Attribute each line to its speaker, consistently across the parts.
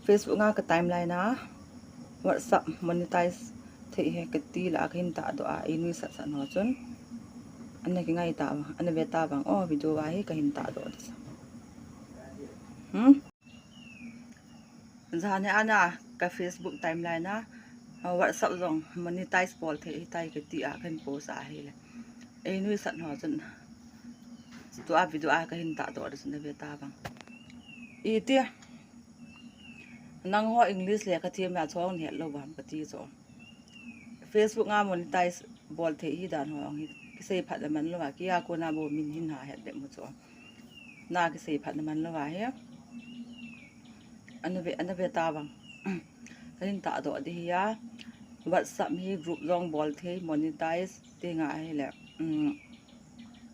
Speaker 1: Facebook nga ka timeline na WhatsApp monetize thei he katile a hin ta do a einuisat sa no chun anna ki ngai ta anna beta bang o video wa hi ka hin ta do zane ana ka Facebook timeline na WhatsApp zong monetize bolthei tai ka ti a kan post a hi le einuisat no chun to a video a ka hin ta do na beta bang i ti nang ho English le ka thi ma chong ne lo bam ka ti so Facebook nga monetize bolthei hi dan ho hi ki sei phat man lo wa ki a ko na bo min hin ha het de mu cho na ki sei phat man lo wa he ana ve ta bang kain ta do di ya WhatsApp hi group zong bolthei monetize te nga hi le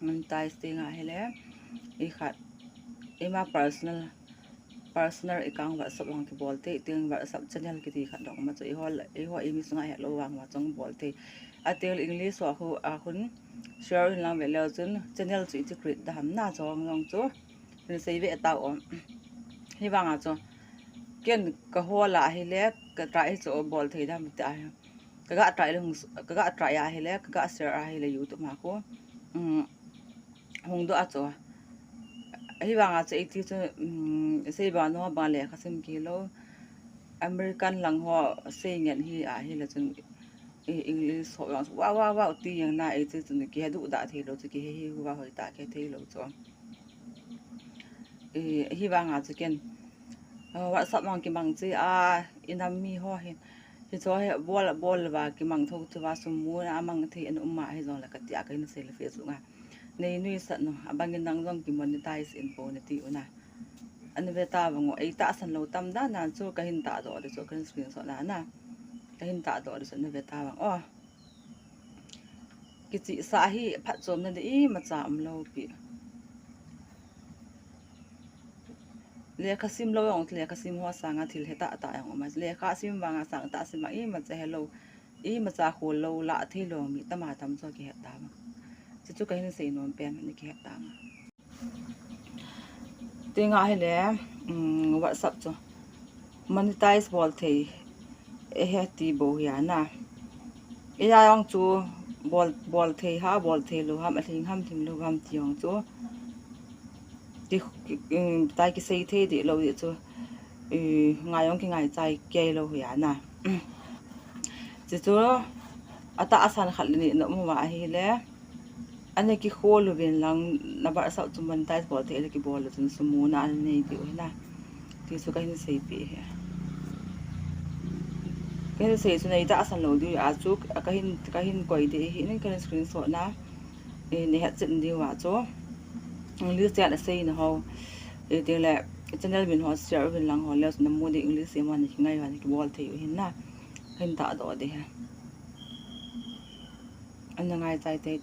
Speaker 1: monetize te nga hi le i khat ema personal account WhatsApp long ki bolthei teng WhatsApp channel ki ti khat dong ma cho i ho imi sunga he lo wang ma chong bolthei atel English wa hu a hun share lang ve lo chun channel chu ti create da ham na chong long chu ni sei ve ta om hi wanga cho ken ka ho la hi le ka trai cho bolthei da mi ta ka ga trai le ka ga trai a hi le ka ga share a hi le YouTube ma ko hong do a cho hi wanga che ti chu sei ba no ba le khasim ki lo American lang ho sei ngen hi a hi le chun English ho wa ti yang na e chu chun ki du da the lo chu ki hi wa hoi ta ke the lo cho hi wanga chu ken WhatsApp mang ki mang chi a inam mi ho hi cho he bol wa ki mang thok chu wa sum mu na mang thi an umma hi zo la ka tia ka in se le Facebook nga nei nui sat no abangin nang zong ki monetize info ne ti una an ve ta bango ei ta san lo tam da na chu ka hin ta do de chu kan screen shot na ka hin ta do de chu ne ve ta bang o ki chi sa hi phat chom na de i ma cha am lo pi le khasim lo yong le khasim ho sanga thil heta ta yong ma le kha sim wanga sang ta sim ma i ma che hello i ma cha khol lo la thi lo mi ta ma tam cho ki heta ma chu ka hin sei non pen ni ki heta ma te nga hi le WhatsApp cho monetize bolthei e he ti bo ya na e ya yong chu bolthei ha bolthei lo ham athing ham thing lo ham ti yong chu ti tai ki sei the de lo de chu ngai yong ki ngai chai ke lo ya na chu ata asan khal ni no ma hi le ane ki khol ven lang na ba sa chu monetize bolthei le ki bol chun sumu na nei ti na ti su ka hin sei pi he cái sei chu nei ta asan lo di a chu ka hin koi de hi nen kan screenshot na ne ha chen di wa chu English ya la sei na ho te le channel bin ho share bin lang ho le na mo de English e man ki ngai wa ki bolthei hin na hin ta do de ha an ngai chai te